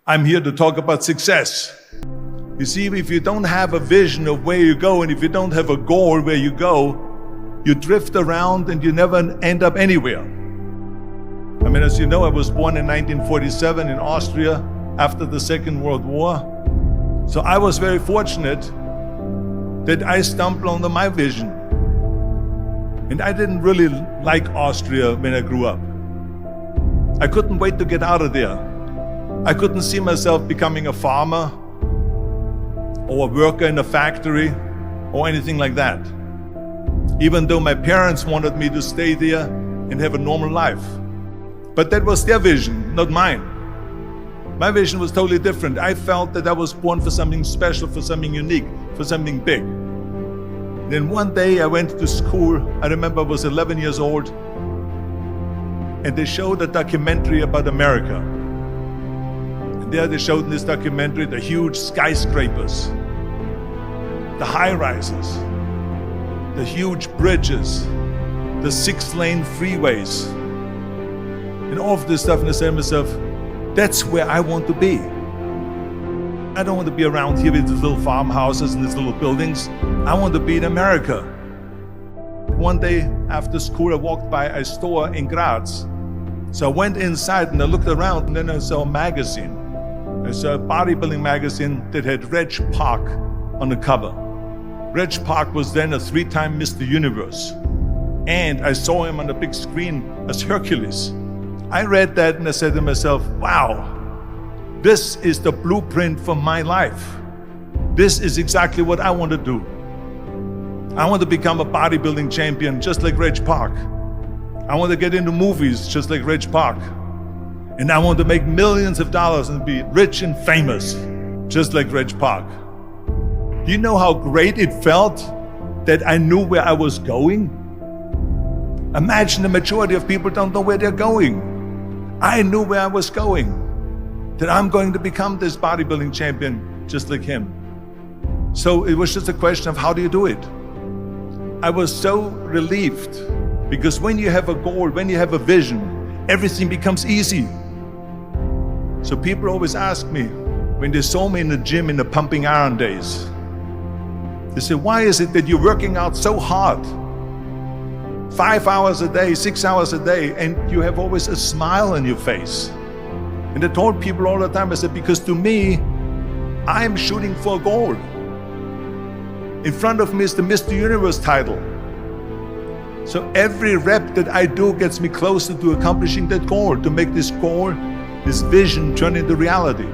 I'm here to talk about success. You see, if you don't have a vision of where you go, and if you don't have a goal where you go, you drift around and you never end up anywhere. I mean, as you know, I was born in 1947 in Austria after the Second World War. So I was very fortunate that I stumbled onto my vision. And I didn't really like Austria when I grew up. I couldn't wait to get out of there. I couldn't see myself becoming a farmer or a worker in a factory or anything like that. Even though my parents wanted me to stay there and have a normal life. But that was their vision, not mine. My vision was totally different. I felt that I was born for something special, for something unique, for something big. Then one day I went to school. I remember I was 11 years old, and they showed a documentary about America. And there they showed in this documentary the huge skyscrapers, the high-rises, the huge bridges, the 6-lane freeways, and all of this stuff. And I said to myself, that's where I want to be. I don't want to be around here with these little farmhouses and these little buildings. I want to be in America. One day after school, I walked by a store in Graz. So I went inside and I looked around, and then I saw a magazine. I saw a bodybuilding magazine that had Reg Park on the cover. Reg Park was then a 3-time Mr. Universe. And I saw him on the big screen as Hercules. I read that and I said to myself, wow, this is the blueprint for my life. This is exactly what I want to do. I want to become a bodybuilding champion just like Reg Park. I want to get into movies just like Reg Park. And I want to make millions of dollars and be rich and famous just like Reg Park. Do you know how great it felt that I knew where I was going? Imagine the majority of people don't know where they're going. I knew where I was going, that I'm going to become this bodybuilding champion just like him. So it was just a question of how do you do it? I was so relieved, because when you have a goal, when you have a vision, everything becomes easy. So people always ask me, when they saw me in the gym in the pumping iron days, they say, why is it that you're working out so hard? 5 hours a day, 6 hours a day, and you have always a smile on your face. And I told people all the time, I said, because to me, I'm shooting for a goal. In front of me is the Mr. Universe title. So every rep that I do gets me closer to accomplishing that goal, to make this goal, this vision turn into reality.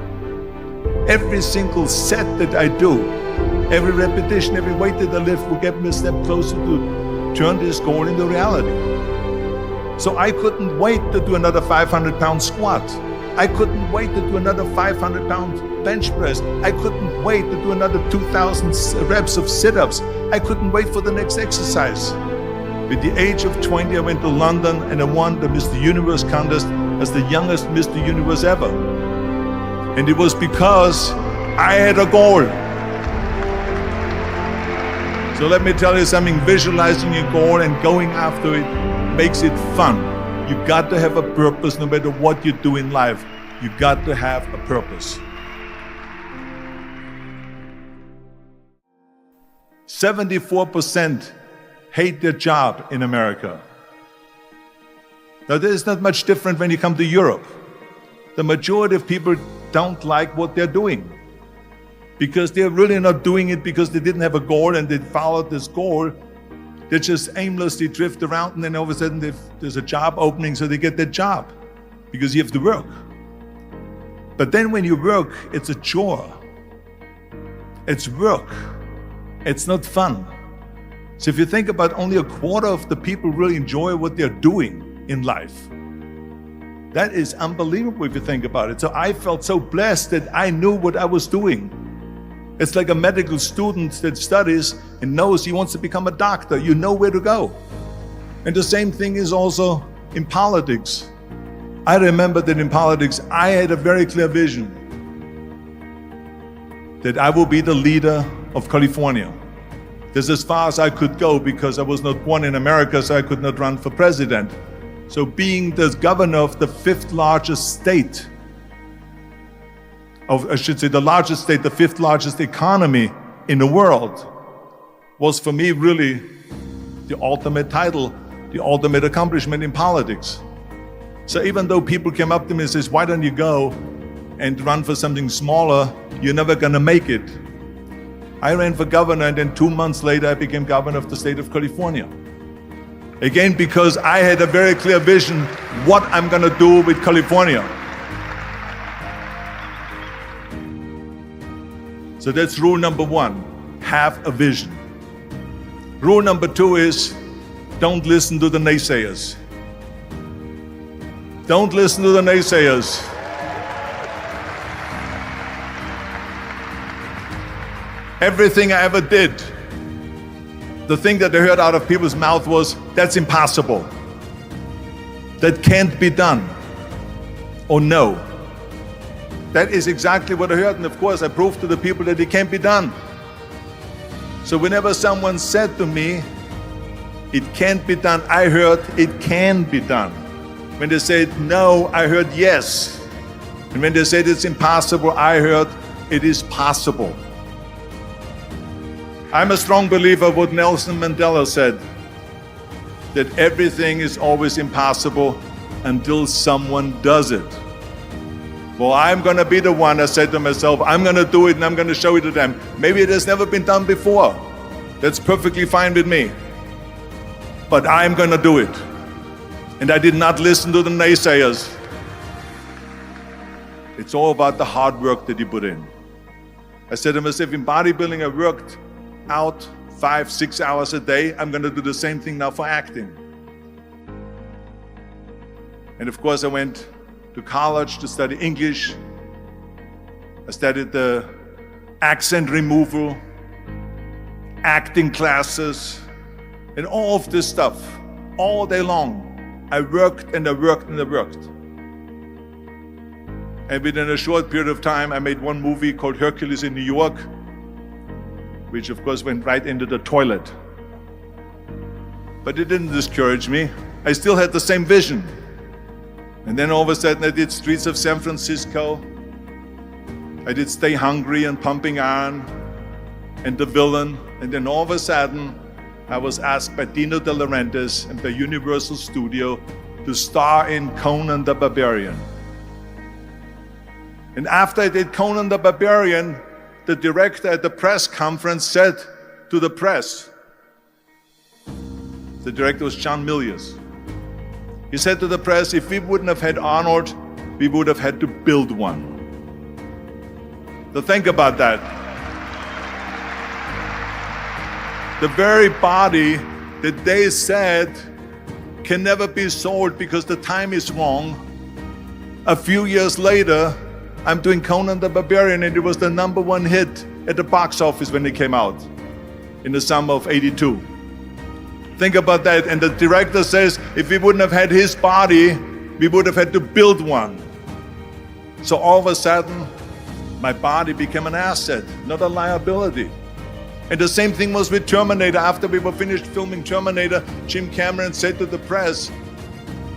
Every single set that I do, every repetition, every weight that I lift will get me a step closer to turn this goal into reality. So I couldn't wait to do another 500-pound squat. I couldn't wait to do another 500-pound bench press. I couldn't wait to do another 2,000 reps of sit-ups. I couldn't wait for the next exercise. At the age of 20, I went to London and I won the Mr. Universe contest as the youngest Mr. Universe ever. And it was because I had a goal. So let me tell you something, visualizing your goal and going after it makes it fun. You got to have a purpose no matter what you do in life. You got to have a purpose. 74% hate their job in America. Now there is not much different when you come to Europe. The majority of people don't like what they're doing, because they're really not doing it because they didn't have a goal and they followed this goal. They just aimlessly drift around, and then all of a sudden there's a job opening, so they get that job because you have to work. But then when you work, it's a chore. It's work. It's not fun. So if you think about, only a quarter of the people really enjoy what they're doing in life. That is unbelievable if you think about it. So I felt so blessed that I knew what I was doing. It's like a medical student that studies and knows he wants to become a doctor. You know where to go. And the same thing is also in politics. I remember that in politics, I had a very clear vision that I will be the leader of California. That's as far as I could go, because I was not born in America, so I could not run for president. So being the governor of the 5th largest state I should say the largest state, the fifth largest economy in the world, was for me really the ultimate title, the ultimate accomplishment in politics. So even though people came up to me and says, why don't you go and run for something smaller, you're never gonna make it. I ran for governor, and then 2 months later I became governor of the state of California. Again, because I had a very clear vision what I'm gonna do with California. So that's rule number one, have a vision. Rule number two is, don't listen to the naysayers. Don't listen to the naysayers. Everything I ever did, the thing that I heard out of people's mouth was, that's impossible. That can't be done. Or no. That is exactly what I heard, and of course I proved to the people that it can't be done. So whenever someone said to me, it can't be done, I heard, it can be done. When they said no, I heard yes. And when they said it's impossible, I heard, it is possible. I'm a strong believer of what Nelson Mandela said, that everything is always impossible until someone does it. Well, I'm gonna be the one, I said to myself, I'm gonna do it and I'm gonna show it to them. Maybe it has never been done before. That's perfectly fine with me. But I'm gonna do it. And I did not listen to the naysayers. It's all about the hard work that you put in. I said to myself, in bodybuilding I worked out 5-6 hours a day. I'm gonna do the same thing now for acting. And of course I went to college to study English. I studied the accent removal, acting classes, and all of this stuff, all day long. I worked and I worked and I worked. And within a short period of time, I made one movie called Hercules in New York, which of course went right into the toilet. But it didn't discourage me. I still had the same vision. And then all of a sudden I did Streets of San Francisco. I did Stay Hungry and Pumping Iron and The Villain. And then all of a sudden I was asked by Dino De Laurentiis and by Universal Studio to star in Conan the Barbarian. And after I did Conan the Barbarian, the director at the press conference said to the press, the director was John Milius. He said to the press, if we wouldn't have had Arnold, we would have had to build one. So think about that. The very body that they said can never be sold because the time is wrong. A few years later, I'm doing Conan the Barbarian, and it was the #1 hit at the box office when it came out in the summer of '82. Think about that. And the director says, if we wouldn't have had his body, we would have had to build one. So all of a sudden, my body became an asset, not a liability. And the same thing was with Terminator. After we were finished filming Terminator, Jim Cameron said to the press,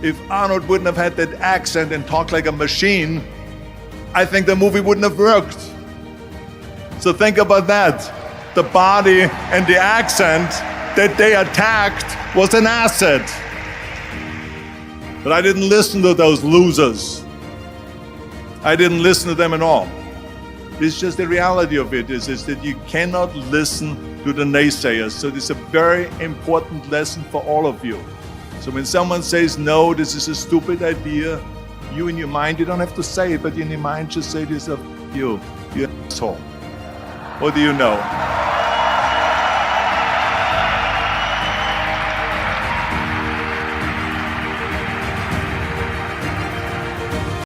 if Arnold wouldn't have had that accent and talked like a machine, I think the movie wouldn't have worked. So think about that. The body and the accent that they attacked was an asset. But I didn't listen to those losers. I didn't listen to them at all. It's just the reality of it is that you cannot listen to the naysayers. So this is a very important lesson for all of you. So when someone says, no, this is a stupid idea, you in your mind, you don't have to say it, but in your mind just say to yourself, you asshole. What do you know?